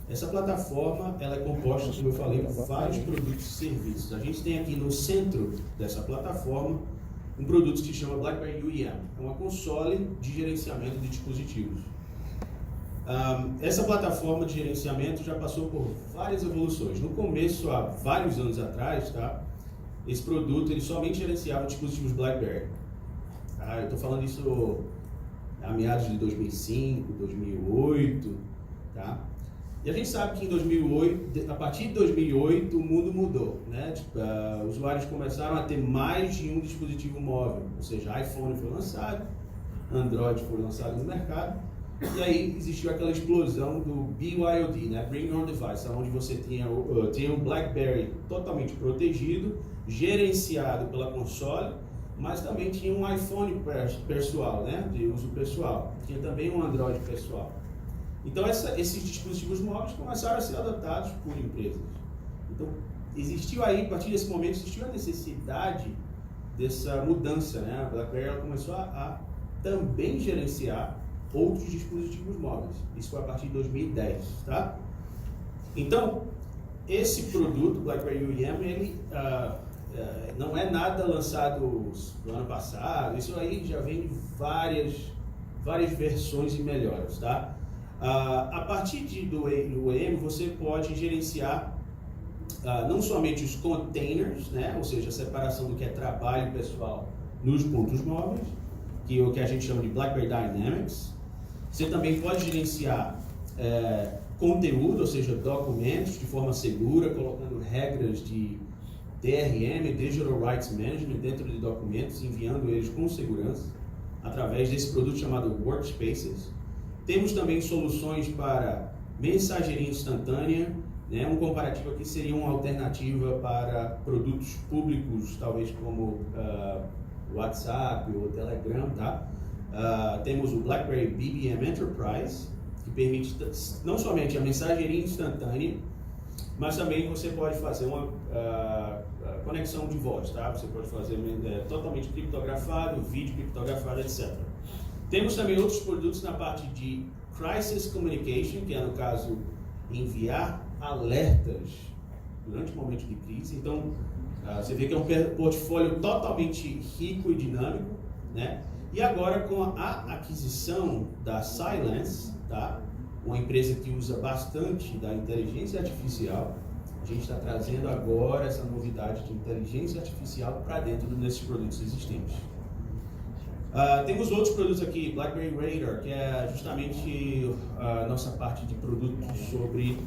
Essa plataforma ela é composta, como eu falei, por vários produtos e serviços. A gente tem aqui no centro dessa plataforma um produto que se chama BlackBerry UEM, é uma console de gerenciamento de dispositivos. Essa plataforma de gerenciamento já passou por várias evoluções. No começo, há vários anos atrás, tá? Esse produto ele somente gerenciava dispositivos BlackBerry. Eu estou falando isso a meados de 2005, 2008, tá? E a gente sabe que em 2008, a partir de 2008, o mundo mudou, né? Os usuários começaram a ter mais de um dispositivo móvel, ou seja, iPhone foi lançado, Android foi lançado no mercado, e aí existiu aquela explosão do BYOD, né? Bring Your Own Device, onde você tinha um BlackBerry totalmente protegido, gerenciado pela console, mas também tinha um iPhone pessoal, né? De uso pessoal, tinha também um Android pessoal. Então, esses dispositivos móveis começaram a ser adotados por empresas. Então, existiu aí, a partir desse momento, existiu a necessidade dessa mudança, né? A BlackBerry ela começou a também gerenciar outros dispositivos móveis. Isso foi a partir de 2010, tá? Então, esse produto, BlackBerry UEM, ele não é nada lançado no ano passado. Isso aí já vem de várias versões e melhoras, tá? A partir do UEM, você pode gerenciar não somente os containers, né? Ou seja, a separação do que é trabalho pessoal nos pontos móveis, que é o que a gente chama de BlackBerry Dynamics. Você também pode gerenciar conteúdo, ou seja, documentos, de forma segura, colocando regras de DRM, Digital Rights Management, dentro de documentos, enviando eles com segurança, através desse produto chamado Workspaces. Temos também soluções para mensageria instantânea, né? Um comparativo aqui seria uma alternativa para produtos públicos, talvez como WhatsApp ou Telegram, tá? Temos o BlackBerry BBM Enterprise, que permite não somente a mensageria instantânea, mas também você pode fazer uma conexão de voz, tá? Você pode fazer totalmente criptografado, vídeo criptografado, etc. Temos também outros produtos na parte de Crisis Communication, que é, no caso, enviar alertas durante o momento de crise. Então, você vê que é um portfólio totalmente rico e dinâmico, né? E agora, com a aquisição da Cylance, tá? Uma empresa que usa bastante da inteligência artificial, a gente está trazendo agora essa novidade de inteligência artificial para dentro desses produtos existentes. Temos outros produtos aqui, BlackBerry Radar, que é justamente a nossa parte de produtos sobre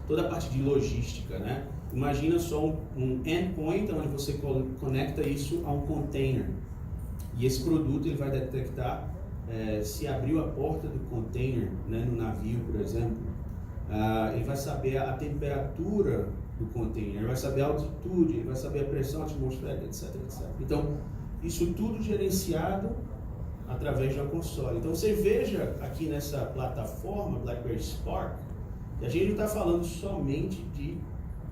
toda a parte de logística, né? Imagina só um endpoint onde você conecta isso a um container. E esse produto ele vai detectar se abriu a porta do container, né, no navio, por exemplo. Ele vai saber a temperatura do container, ele vai saber a altitude, ele vai saber a pressão atmosférica, etc, etc. Então, isso tudo gerenciado através de uma console. Então, você veja aqui nessa plataforma, BlackBerry Spark, que a gente não está falando somente de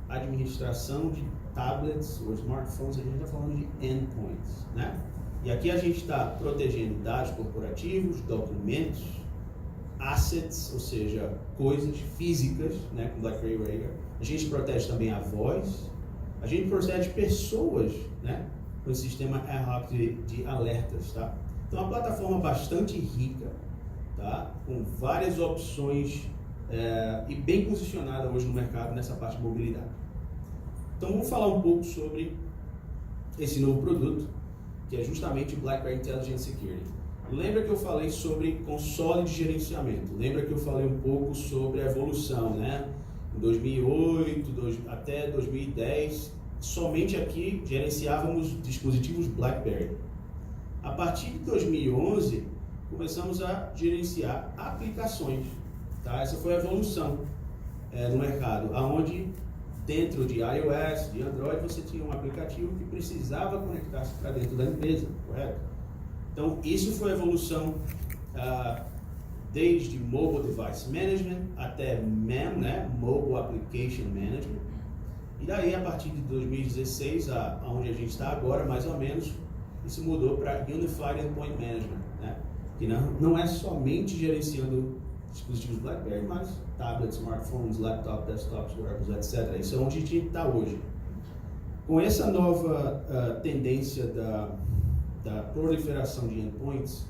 administração de tablets ou smartphones, a gente está falando de endpoints, né? E aqui a gente está protegendo dados corporativos, documentos, assets, ou seja, coisas físicas, né, com BlackBerry Radar. A gente protege também a voz, a gente protege pessoas, né, com esse sistema ad hoc de alertas, tá? Então, é uma plataforma bastante rica, tá? Com várias opções e bem posicionada hoje no mercado nessa parte de mobilidade. Então, vamos falar um pouco sobre esse novo produto, que é justamente o BlackBerry Intelligent Security. Lembra que eu falei sobre console de gerenciamento? Lembra que eu falei um pouco sobre a evolução, né? Em 2008 até 2010, somente aqui gerenciávamos dispositivos BlackBerry. A partir de 2011, começamos a gerenciar aplicações, tá? Essa foi a evolução no mercado, onde dentro de iOS, de Android, você tinha um aplicativo que precisava conectar-se para dentro da empresa, correto? Então, isso foi a evolução desde Mobile Device Management até MEM, né? Mobile Application Management. E daí, a partir de 2016, onde a gente está agora, mais ou menos, isso mudou para Unified Endpoint Management, né? Que não é somente gerenciando dispositivos BlackBerry, mas tablets, smartphones, laptops, desktops, wearables, etc. Isso é onde a gente está hoje. Com essa nova tendência da proliferação de endpoints,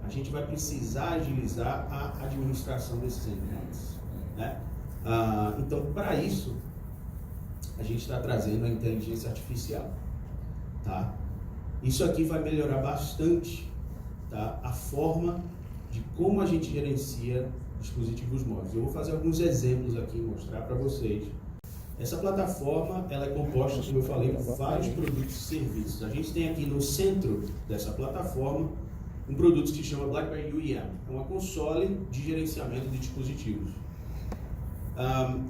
a gente vai precisar agilizar a administração desses endpoints, né? Então, para isso, a gente está trazendo a inteligência artificial, tá? Isso aqui vai melhorar bastante, tá, a forma de como a gente gerencia dispositivos móveis. Eu vou fazer alguns exemplos aqui e mostrar para vocês. Essa plataforma, ela é composta, como eu falei, de vários produtos e serviços. A gente tem aqui no centro dessa plataforma um produto que se chama BlackBerry UEM. É uma console de gerenciamento de dispositivos.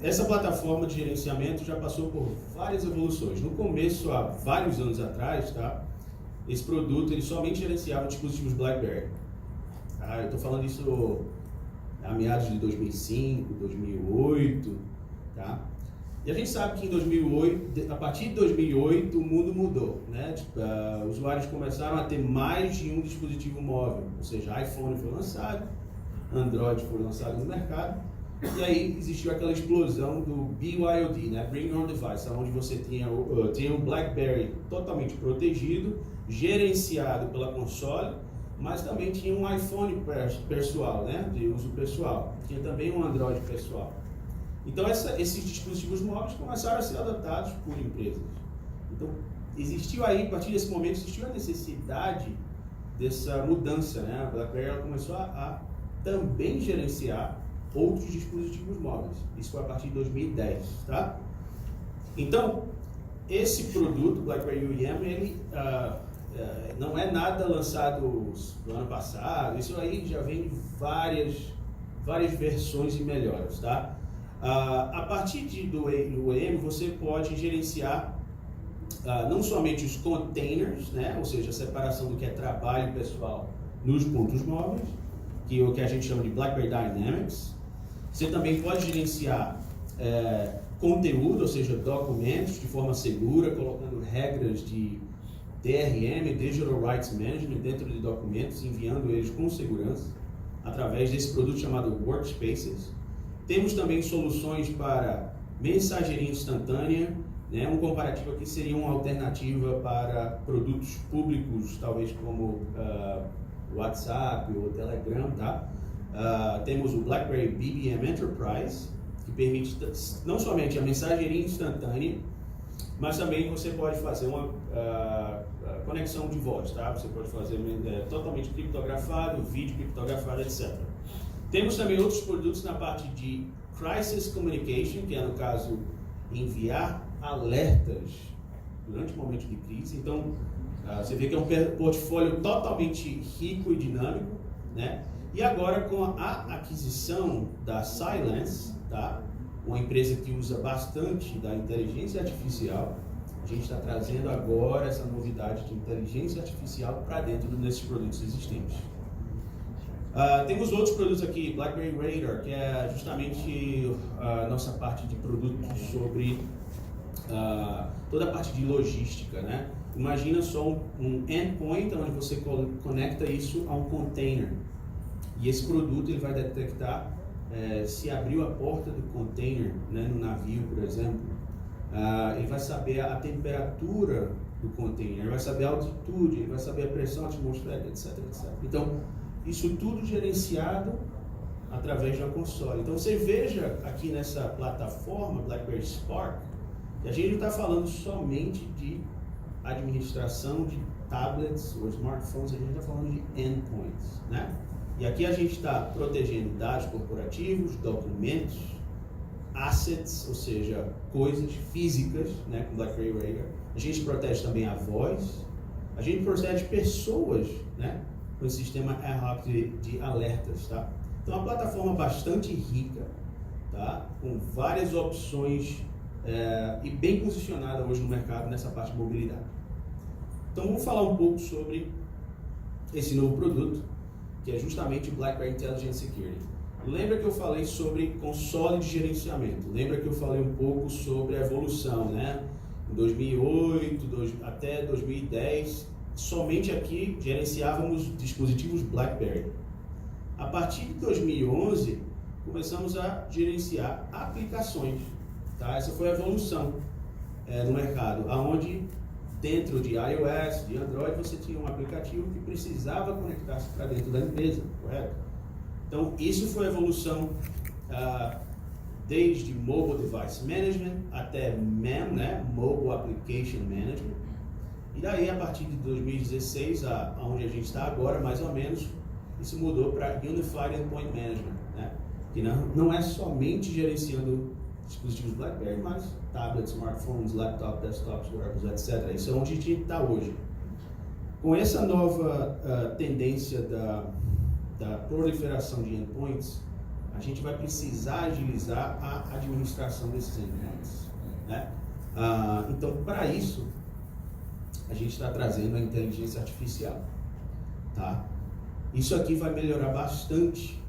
Essa plataforma de gerenciamento já passou por várias evoluções. No começo, há vários anos atrás, tá, esse produto ele somente gerenciava dispositivos BlackBerry. Eu estou falando isso a meados de 2005, 2008, tá? E a gente sabe que em 2008, a partir de 2008, o mundo mudou, né? Usuários começaram a ter mais de um dispositivo móvel, ou seja, iPhone foi lançado, Android foi lançado no mercado, e aí existiu aquela explosão do BYOD, né? Bring Your Own Device, onde você tinha o BlackBerry totalmente protegido, gerenciado pela console, mas também tinha um iPhone pessoal, né? De uso pessoal, tinha também um Android pessoal. Então, esses dispositivos móveis começaram a ser adotados por empresas. Então, existiu aí, a partir desse momento, existiu a necessidade dessa mudança, né? A BlackBerry começou a também gerenciar outros dispositivos móveis. Isso foi a partir de 2010, tá? Então, esse produto, BlackBerry UEM, ele não é nada lançado no ano passado. Isso aí já vem de várias versões e melhoras, tá? A partir do UEM, você pode gerenciar não somente os containers, né? Ou seja, a separação do que é trabalho pessoal nos pontos móveis, que é o que a gente chama de BlackBerry Dynamics. Você também pode gerenciar conteúdo, ou seja, documentos, de forma segura, colocando regras de DRM, Digital Rights Management, dentro de documentos, enviando eles com segurança, através desse produto chamado Workspaces. Temos também soluções para mensageria instantânea, né? Um comparativo aqui seria uma alternativa para produtos públicos, talvez como WhatsApp ou Telegram, tá? Temos o BlackBerry BBM Enterprise, que permite não somente a mensageria instantânea, mas também você pode fazer uma conexão de voz, tá? Você pode fazer totalmente criptografado, vídeo criptografado, etc. Temos também outros produtos na parte de Crisis Communication, que é, no caso, enviar alertas durante o momento de crise. Então, você vê que é um portfólio totalmente rico e dinâmico, né? E agora, com a aquisição da Cylance, tá? Uma empresa que usa bastante da inteligência artificial, a gente está trazendo agora essa novidade de inteligência artificial para dentro desses produtos existentes. Temos outros produtos aqui, BlackBerry Radar, que é justamente a nossa parte de produtos sobre toda a parte de logística, né? Imagina só um endpoint onde você conecta isso a um container. E esse produto ele vai detectar se abriu a porta do container, né, no navio, por exemplo. Ele vai saber a temperatura do container, ele vai saber a altitude, ele vai saber a pressão atmosférica, etc, etc. Então, isso tudo gerenciado através de uma console. Então, você veja aqui nessa plataforma, BlackBerry Spark, que a gente não está falando somente de administração de tablets ou smartphones, a gente está falando de endpoints, né? E aqui a gente está protegendo dados corporativos, documentos, assets, ou seja, coisas físicas, né, com BlackBerry Radar. A gente protege também a voz, a gente protege pessoas, né, com esse sistema ad hoc de alertas, tá? Então, é uma plataforma bastante rica, tá, com várias opções e bem posicionada hoje no mercado nessa parte de mobilidade. Então, vamos falar um pouco sobre esse novo produto, que é justamente o BlackBerry Intelligent Security. Lembra que eu falei sobre console de gerenciamento? Lembra que eu falei um pouco sobre a evolução, né? Em 2008 até 2010, somente aqui gerenciávamos dispositivos BlackBerry. A partir de 2011, começamos a gerenciar aplicações. Tá? Essa foi a evolução no mercado, onde dentro de iOS, de Android, você tinha um aplicativo que precisava conectar-se para dentro da empresa, correto? Então, isso foi a evolução desde Mobile Device Management até MEM, né? Mobile Application Management. E daí, a partir de 2016, onde a gente está agora, mais ou menos, isso mudou para Unified Endpoint Management, né? Que não é somente gerenciando dispositivos BlackBerry, mas tablets, smartphones, laptops, desktops, wearables, etc. Isso é onde a gente está hoje. Com essa nova tendência da proliferação de endpoints, a gente vai precisar agilizar a administração desses endpoints, né? Então, para isso, a gente está trazendo a inteligência artificial, tá? Isso aqui vai melhorar bastante,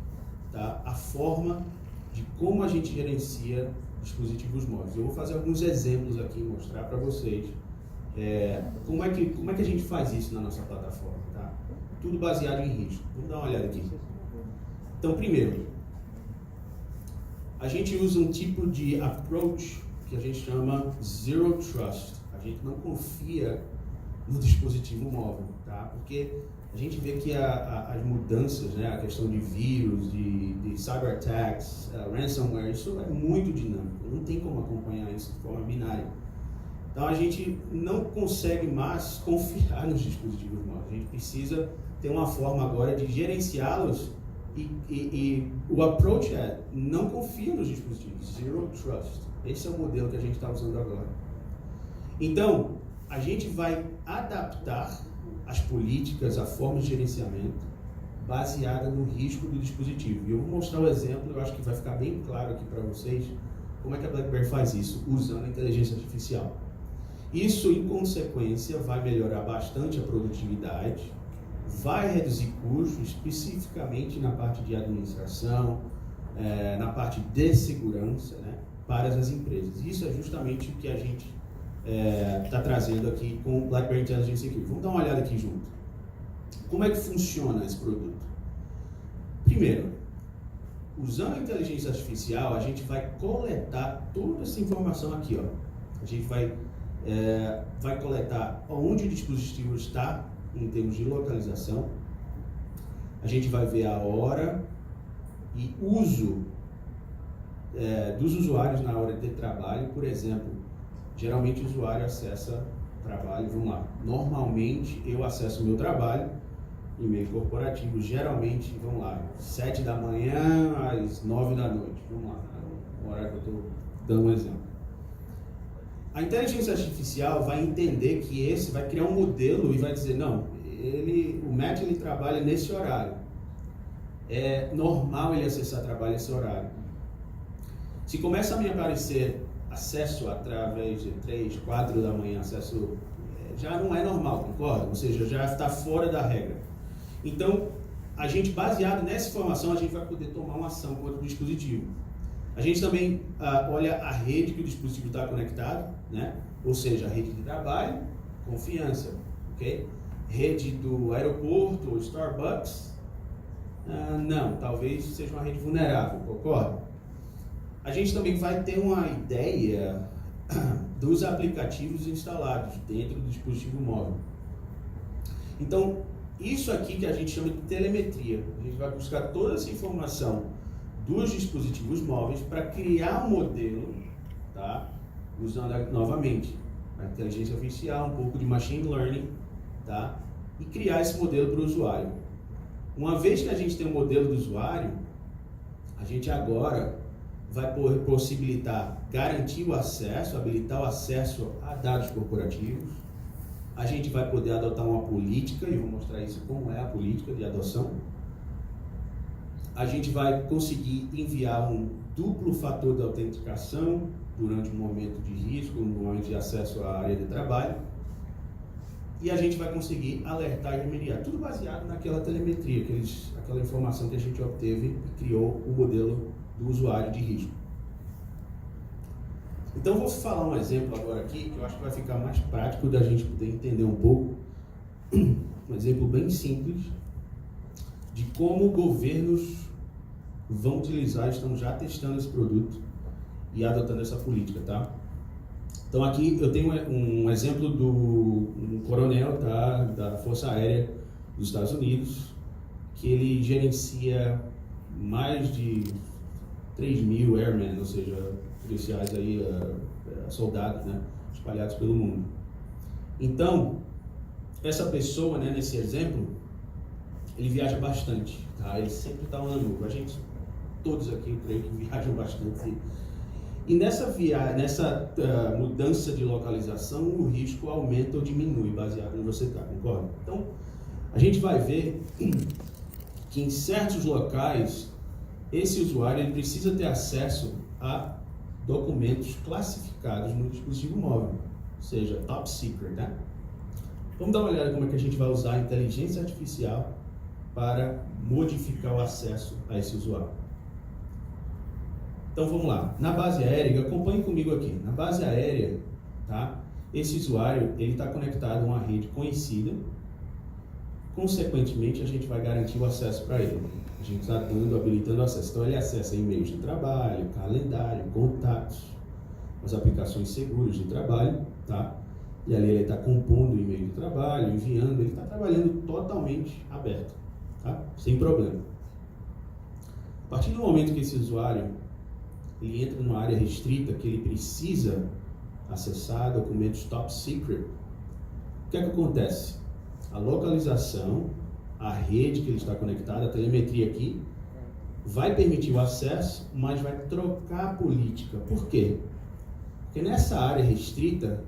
tá, a forma de como a gente gerencia dispositivos móveis. Eu vou fazer alguns exemplos aqui e mostrar para vocês como é que a gente faz isso na nossa plataforma, tá? Tudo baseado em risco. Vamos dar uma olhada aqui. Então, primeiro, a gente usa um tipo de approach que a gente chama Zero Trust. A gente não confia no dispositivo móvel, tá? Porque a gente vê que as mudanças, né, a questão de vírus, de cyber attacks, ransomware, isso é muito dinâmico, não tem como acompanhar isso de forma binária. Então a gente não consegue mais confiar nos dispositivos móveis, a gente precisa ter uma forma agora de gerenciá-los e o approach é não confia nos dispositivos, Zero Trust. Esse é o modelo que a gente está usando agora. Então, a gente vai adaptar as políticas, a forma de gerenciamento baseada no risco do dispositivo. E eu vou mostrar o exemplo, eu acho que vai ficar bem claro aqui para vocês como é que a BlackBerry faz isso, usando a inteligência artificial. Isso, em consequência, vai melhorar bastante a produtividade, vai reduzir custos, especificamente na parte de administração, na parte de segurança, né, para as empresas. Isso é justamente o que a gente está trazendo aqui com o BlackBerry Intelligence Security. Vamos dar uma olhada aqui junto. Como é que funciona esse produto? Primeiro, usando a inteligência artificial, a gente vai coletar toda essa informação aqui, ó. A gente vai coletar onde o dispositivo está em termos de localização. A gente vai ver a hora e uso dos usuários na hora de trabalho. Por exemplo, geralmente o usuário acessa trabalho, vamos lá, normalmente eu acesso o meu trabalho, e-mail corporativo, geralmente, vamos lá, 7 da manhã às 9 da noite, vamos lá, no horário que eu estou dando um exemplo. A inteligência artificial vai entender que vai criar um modelo e vai dizer, não, o Matt ele trabalha nesse horário, é normal ele acessar trabalho nesse horário. Se começa a me aparecer acesso através de 3, 4 da manhã, acesso já não é normal, concorda? Ou seja, já está fora da regra. Então, a gente, baseado nessa informação, a gente vai poder tomar uma ação contra o dispositivo. A gente também olha a rede que o dispositivo está conectado, né? Ou seja, a rede de trabalho, confiança, ok? Rede do aeroporto ou Starbucks, não, talvez seja uma rede vulnerável, concorda? A gente também vai ter uma ideia dos aplicativos instalados dentro do dispositivo móvel. Então, isso aqui que a gente chama de telemetria. A gente vai buscar toda essa informação dos dispositivos móveis para criar um modelo, tá? Usando novamente a inteligência artificial, um pouco de machine learning, tá? E criar esse modelo para o usuário. Uma vez que a gente tem um modelo do usuário, a gente agora vai possibilitar garantir o acesso, habilitar o acesso a dados corporativos. A gente vai poder adotar uma política, e eu vou mostrar isso como é a política de adoção. A gente vai conseguir enviar um duplo fator de autenticação durante um momento de risco, no momento de acesso à área de trabalho. E a gente vai conseguir alertar e remediar. Tudo baseado naquela telemetria, aquela informação que a gente obteve e criou o modelo do usuário de risco. Então vou falar um exemplo agora aqui, que eu acho que vai ficar mais prático da gente poder entender um pouco. Um exemplo bem simples de como governos vão utilizar, estão já testando esse produto e adotando essa política, tá? Então aqui eu tenho um exemplo do um coronel, tá, da Força Aérea dos Estados Unidos, que ele gerencia mais de 3.000 airmen, ou seja, policiais aí, soldados, né, espalhados pelo mundo. Então, essa pessoa, né, nesse exemplo, ele viaja bastante, tá? Ele sempre está andando. A gente, todos aqui, eu creio que viajam bastante. E nessa mudança de localização, o risco aumenta ou diminui, baseado em onde você está, concorda? Então, a gente vai ver que em certos locais, esse usuário ele precisa ter acesso a documentos classificados no dispositivo móvel, ou seja, top secret, né? Vamos dar uma olhada como é que a gente vai usar a inteligência artificial para modificar o acesso a esse usuário. Então vamos lá, na base aérea, acompanhe comigo aqui, na base aérea, tá? Esse usuário ele está conectado a uma rede conhecida, consequentemente a gente vai garantir o acesso para ele. A gente está habilitando o acesso. Então ele acessa e-mails de trabalho, calendário, contatos, as aplicações seguras de trabalho, tá? E ali ele está compondo o e-mail de trabalho, enviando, ele está trabalhando totalmente aberto, tá? Sem problema. A partir do momento que esse usuário ele entra numa área restrita, que ele precisa acessar documentos top secret, o que é que acontece? A localização, a rede que ele está conectado, a telemetria aqui, vai permitir o acesso, mas vai trocar a política. Por quê? Porque nessa área restrita,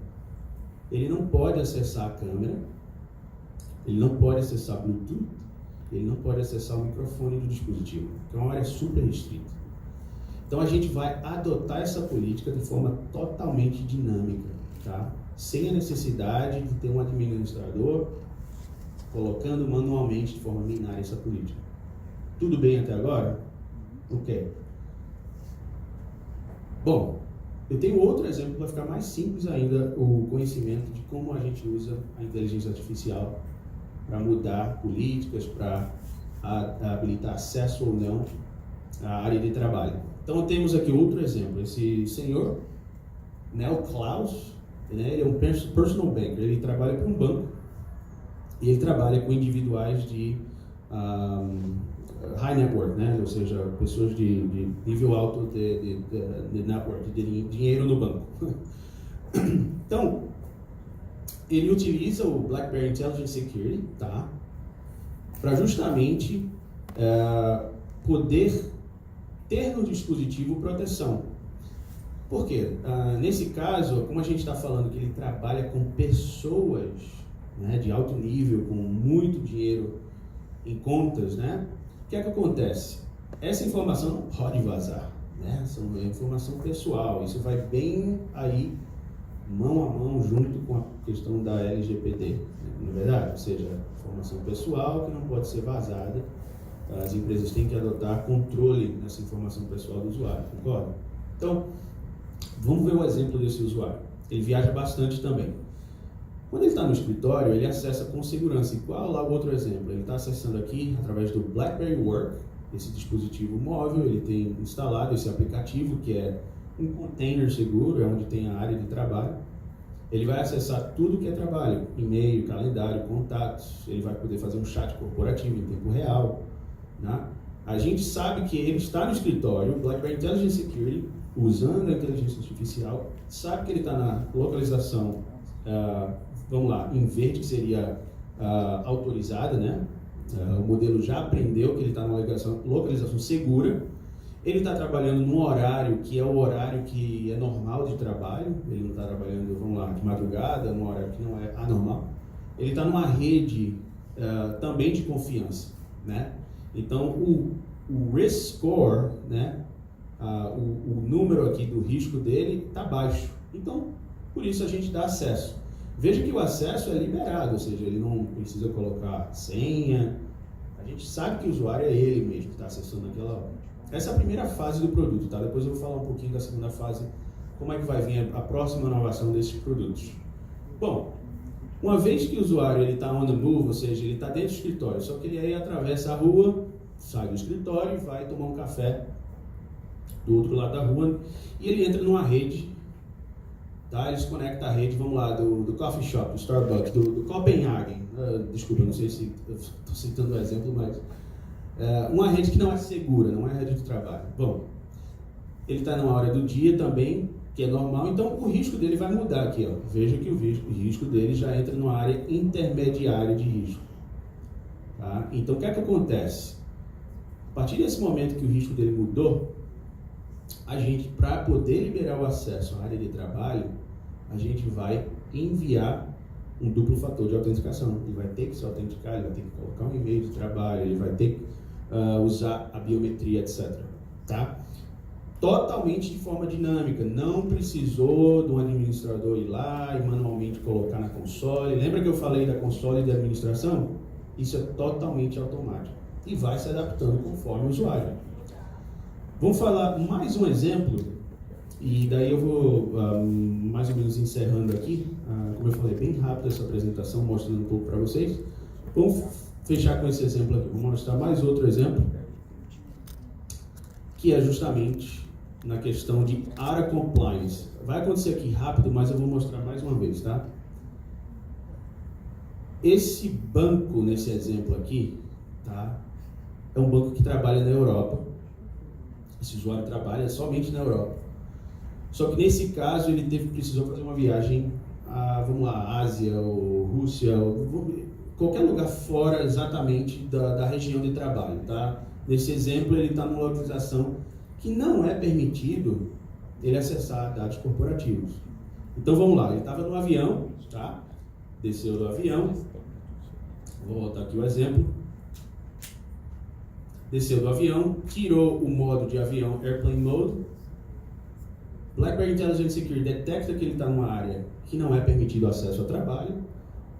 ele não pode acessar a câmera, ele não pode acessar Bluetooth, ele não pode acessar o microfone do dispositivo, que é uma área super restrita. Então a gente vai adotar essa política de forma totalmente dinâmica, tá? Sem a necessidade de ter um administrador colocando manualmente de forma binária essa política. Tudo bem até agora? Ok. Bom, eu tenho outro exemplo para ficar mais simples ainda o conhecimento de como a gente usa a inteligência artificial para mudar políticas, para habilitar acesso ou não à área de trabalho. Então temos aqui outro exemplo. Esse senhor, Neil Klaus, né, ele é um personal banker, ele trabalha para um banco e ele trabalha com individuais de high net worth, né, ou seja, pessoas de nível alto de network, de dinheiro no banco. Então, ele utiliza o BlackBerry Intelligence Security, tá, para justamente poder ter no dispositivo proteção. Por quê? Nesse caso, como a gente está falando que ele trabalha com pessoas, né, de alto nível, com muito dinheiro em contas, né? O que é que acontece? Essa informação não pode vazar, né? Essa é informação pessoal, isso vai bem aí, mão a mão, junto com a questão da LGPD, né? Não é verdade? Ou seja, informação pessoal que não pode ser vazada. As empresas têm que adotar controle nessa informação pessoal do usuário, concorda? Então, vamos ver o exemplo desse usuário. Ele viaja bastante também. Quando ele está no escritório, ele acessa com segurança. Igual lá o outro exemplo. Ele está acessando aqui através do BlackBerry Work, esse dispositivo móvel. Ele tem instalado esse aplicativo, que é um container seguro, é onde tem a área de trabalho. Ele vai acessar tudo que é trabalho, e-mail, calendário, contatos. Ele vai poder fazer um chat corporativo em tempo real, né? A gente sabe que ele está no escritório, o BlackBerry Intelligence Security, usando a inteligência artificial, sabe que ele está na localização, vamos lá, em verde, que seria autorizada, né? O modelo já aprendeu que ele está na localização segura. Ele está trabalhando num horário que é o horário que é normal de trabalho. Ele não está trabalhando, vamos lá, de madrugada, num horário que não é anormal. Ele está numa rede também de confiança, né? Então, o risk score, né, o número aqui do risco dele está baixo. Então, por isso a gente dá acesso. Veja que o acesso é liberado, ou seja, ele não precisa colocar senha. A gente sabe que o usuário é ele mesmo que está acessando aquela hora. Essa é a primeira fase do produto, tá? Depois eu vou falar um pouquinho da segunda fase, como é que vai vir a próxima inovação desses produtos. Bom, uma vez que o usuário está on the move, ou seja, ele está dentro do escritório, só que ele aí atravessa a rua sai do escritório e vai tomar um café do outro lado da rua e ele entra numa rede, tá? Ele se conecta à rede, vamos lá, do coffee shop, do Starbucks, do Copenhagen, desculpa, não sei se estou citando o exemplo, mas uma rede que não é segura, não é rede de trabalho. Bom, ele está numa hora do dia também, que é normal, então o risco dele vai mudar aqui, ó. Veja que o risco dele já entra numa área intermediária de risco. Tá? Então o que é que acontece? A partir desse momento que o risco dele mudou, a gente, para poder liberar o acesso à área de trabalho, a gente vai enviar um duplo fator de autenticação. Ele vai ter que se autenticar, ele vai ter que colocar um e-mail de trabalho, ele vai ter que usar a biometria, etc. Tá? Totalmente de forma dinâmica, não precisou de um administrador ir lá e manualmente colocar na console. Lembra que eu falei da console de administração? Isso é totalmente automático e vai se adaptando conforme o usuário. Vamos falar mais um exemplo e daí eu vou mais ou menos encerrando aqui. Como eu falei, bem rápido essa apresentação, mostrando um pouco para vocês. Vamos fechar com esse exemplo aqui. Vou mostrar mais outro exemplo, que é justamente na questão de ARA Compliance. Vai acontecer aqui rápido, mas eu vou mostrar mais uma vez, tá? Esse banco, nesse exemplo aqui, tá? É um banco que trabalha na Europa. Esse usuário trabalha somente na Europa. Só que nesse caso ele precisou fazer uma viagem a, vamos lá, Ásia ou Rússia, ou qualquer lugar fora exatamente da região de trabalho, tá? Nesse exemplo ele está numa localização que não é permitido ele acessar dados corporativos. Então vamos lá, ele estava no avião, tá? Desceu do avião, vou voltar aqui o exemplo. Desceu do avião, tirou o modo de avião Airplane Mode. BlackBerry Intelligent Security detecta que ele está numa área que não é permitido acesso ao trabalho,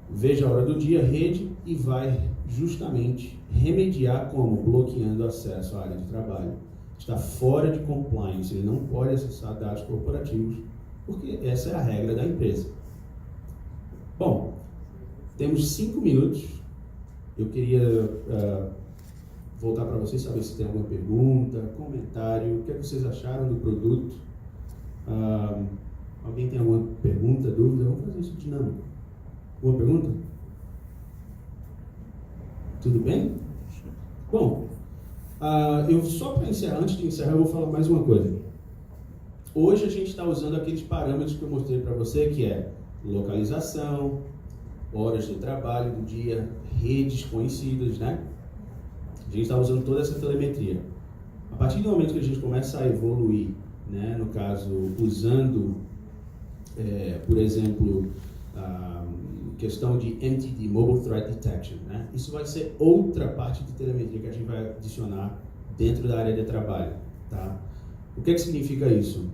veja a hora do dia, rede, e vai justamente remediar como? Bloqueando acesso à área de trabalho. Está fora de compliance, ele não pode acessar dados corporativos, porque essa é a regra da empresa. Bom, temos 5 minutos. Eu queria voltar para vocês, saber se tem alguma pergunta, comentário, o que vocês acharam do produto. Alguém tem alguma pergunta, dúvida? Vamos fazer isso dinâmico. Alguma pergunta? Tudo bem? Bom, eu só para encerrar, antes de encerrar, eu vou falar mais uma coisa. Hoje a gente está usando aqueles parâmetros que eu mostrei para você, que é localização, horas de trabalho do dia, redes conhecidas, né? A gente está usando toda essa telemetria. A partir do momento que a gente começa a evoluir, né, no caso, usando, por exemplo, questão de MTD, Mobile Threat Detection, né? Isso vai ser outra parte de telemetria que a gente vai adicionar dentro da área de trabalho, tá? O que significa isso?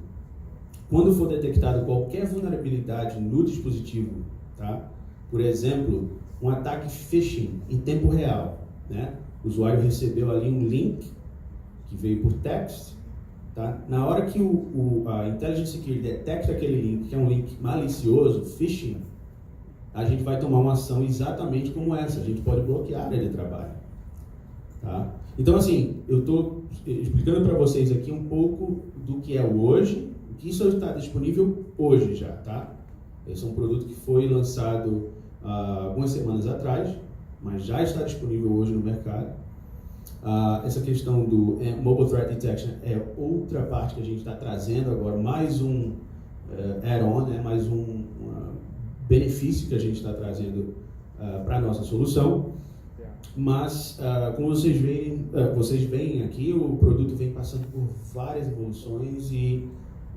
Quando for detectado qualquer vulnerabilidade no dispositivo, tá? Por exemplo, um ataque phishing em tempo real, né? O usuário recebeu ali um link que veio por text, tá? Na hora que a Intelligent Security detecta aquele link, que é um link malicioso, phishing, a gente vai tomar uma ação exatamente como essa. A gente pode bloquear a área de trabalho, tá? Então, assim, eu estou explicando para vocês aqui um pouco do que é o hoje, o que isso está disponível hoje já, tá? Esse é um produto que foi lançado algumas semanas atrás, mas já está disponível hoje no mercado. Essa questão do Mobile Threat Detection é outra parte que a gente está trazendo agora, mais um add-on, né, mais um benefício que a gente está trazendo para a nossa solução. Mas, como vocês veem aqui, o produto vem passando por várias evoluções e,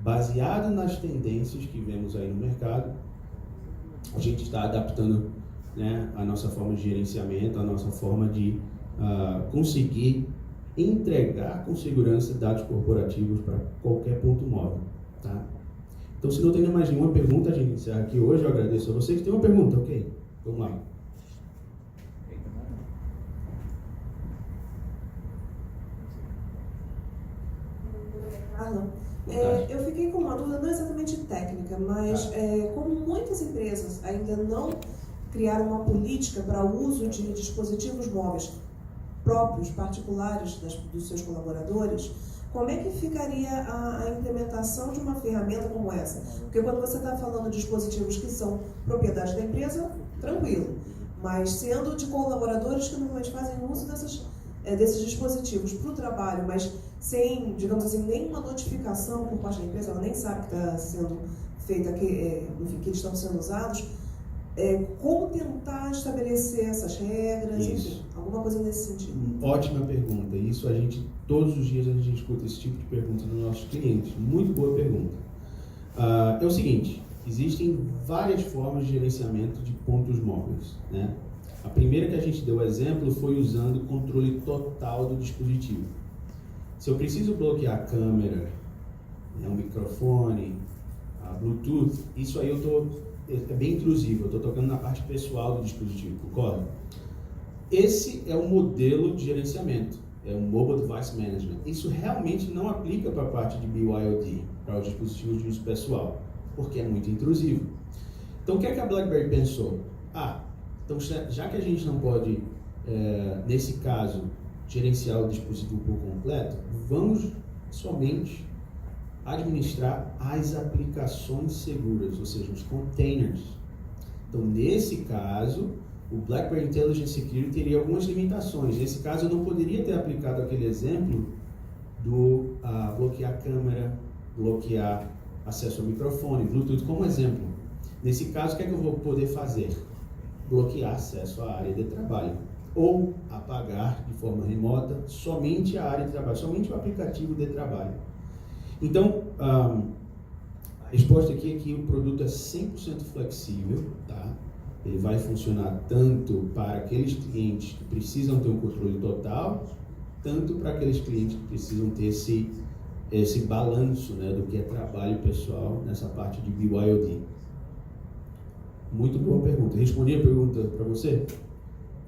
baseado nas tendências que vemos aí no mercado, a gente está adaptando, né, a nossa forma de gerenciamento, a nossa forma de conseguir entregar com segurança dados corporativos para qualquer ponto móvel, tá? Então, se não tem mais nenhuma pergunta, a gente encerra aqui hoje. Eu agradeço a vocês. Tem uma pergunta, ok? Vamos lá. Carla, eu fiquei com uma dúvida, não exatamente técnica, mas como muitas empresas ainda não criaram uma política para o uso de dispositivos móveis próprios, particulares dos seus colaboradores, como é que ficaria a implementação de uma ferramenta como essa? Porque quando você está falando de dispositivos que são propriedade da empresa, tranquilo. Mas sendo de colaboradores que normalmente fazem uso desses dispositivos para o trabalho, mas sem, digamos assim, nenhuma notificação por parte da empresa, ela nem sabe que está sendo feita, enfim, que eles estão sendo usados, como tentar estabelecer essas regras, enfim, alguma coisa nesse sentido? Ótima pergunta. Isso todos os dias a gente escuta esse tipo de pergunta dos nossos clientes. Muito boa pergunta. É o seguinte, existem várias formas de gerenciamento de pontos móveis, né? A primeira que a gente deu exemplo foi usando o controle total do dispositivo. Se eu preciso bloquear a câmera, o microfone, a Bluetooth, isso aí é bem intrusivo, eu estou tocando na parte pessoal do dispositivo, concorda? Esse é o modelo de gerenciamento, é o Mobile Device Management. Isso realmente não aplica para a parte de BYOD, para os dispositivos de uso pessoal, porque é muito intrusivo. Então o que é que a BlackBerry pensou? Então já que a gente não pode, nesse caso, gerenciar o dispositivo por completo, vamos somente administrar as aplicações seguras, ou seja, os containers. Então, nesse caso, o BlackBerry Intelligent Security teria algumas limitações. Nesse caso, eu não poderia ter aplicado aquele exemplo do bloquear a câmera, bloquear acesso ao microfone, Bluetooth como exemplo. Nesse caso, o que é que eu vou poder fazer? Bloquear acesso à área de trabalho ou apagar de forma remota somente a área de trabalho, somente o aplicativo de trabalho. Então, a resposta aqui é que o produto é 100% flexível, tá? Ele vai funcionar tanto para aqueles clientes que precisam ter um controle total, tanto para aqueles clientes que precisam ter esse balanço, né, do que é trabalho pessoal nessa parte de BYOD. Muito boa pergunta. Respondi a pergunta para você?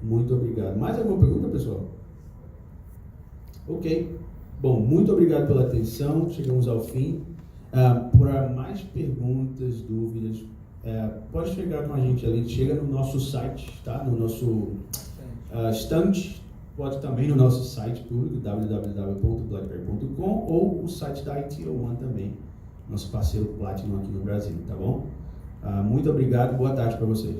Muito obrigado. Mais alguma pergunta, pessoal? Ok. Bom, muito obrigado pela atenção. Chegamos ao fim. Para mais perguntas, dúvidas, pode chegar com a gente ali. Chega no nosso site, tá? No nosso stand. Pode também no nosso site público, www.blackberry.com, ou o site da ITO1 também, nosso parceiro Platinum aqui no Brasil, tá bom? Muito obrigado, boa tarde para vocês.